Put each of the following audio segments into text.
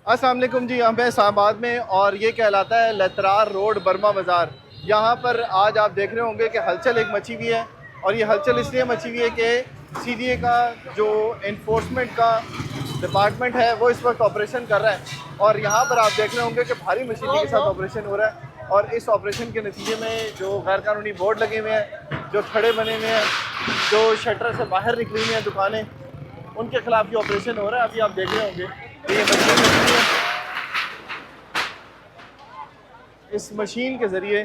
अस्सलाम वालेकुम जी, हम हैं इस्लामाबाद में और ये कहलाता है लतरार रोड बर्मा बाज़ार। यहाँ पर आज आप देख रहे होंगे कि हलचल एक मची हुई है और ये हलचल इसलिए मची हुई है कि सीडीए का जो इन्फोर्समेंट का डिपार्टमेंट है वो इस वक्त ऑपरेशन कर रहा है और यहाँ पर आप देख रहे होंगे कि भारी मशीनरी के साथ ऑपरेशन हो रहा है और इस ऑपरेशन के नतीजे में जो गैर कानूनी बोर्ड लगे हुए हैं, जो थड़े बने हुए हैं, जो शटर से बाहर निकली हुई हैं दुकानें, उनके खिलाफ ये ऑपरेशन हो रहा है। अभी आप देख रहे होंगे कि ये मशीन लगी है। इस मशीन के ज़रिए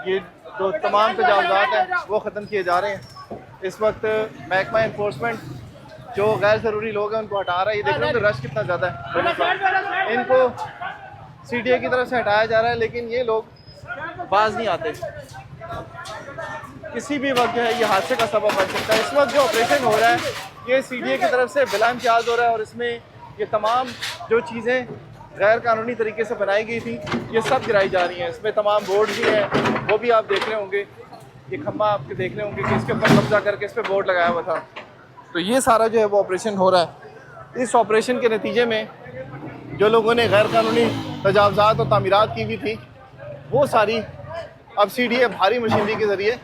ये जो तमाम तजावज़ात हैं वो ख़त्म किए जा रहे हैं। इस वक्त महकमा इन्फोर्समेंट जो गैर ज़रूरी लोग हैं उनको हटा रहा है। ये देख रहे हो कि रश कितना ज़्यादा है। इनको सीडीए की तरफ से हटाया जा रहा है लेकिन ये लोग बाज नहीं आते। किसी भी वक्त जो है ये हादसे का सबब बन सकता है। इस वक्त जो ऑपरेशन हो रहा है ये सीडीए की तरफ से बिला इम्तियाज़ हो रहा है और इसमें ये तमाम जो चीज़ें गैर कानूनी तरीके से बनाई गई थी ये सब गिराई जा रही हैं। इसमें तमाम बोर्ड भी हैं, वो भी आप देख रहे होंगे। ये खम्बा आपके देख रहे होंगे कि इसके ऊपर कब्जा करके इस पर बोर्ड लगाया हुआ था। तो ये सारा जो है वो ऑपरेशन हो रहा है। इस ऑपरेशन के नतीजे में जो लोगों ने गैर कानूनी तजावज़ात और तामीरात की हुई थी वो सारी अब सीडीए भारी मशीनरी के ज़रिए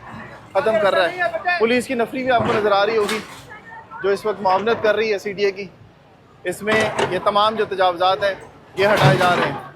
ख़त्म कर रहा है। पुलिस की नफरी भी आपको नज़र आ रही होगी जो इस वक्त मुआवनत कर रही है सीडीए की। इसमें ये तमाम जो तजावज़ात हैं ये हटाए जा रहे हैं।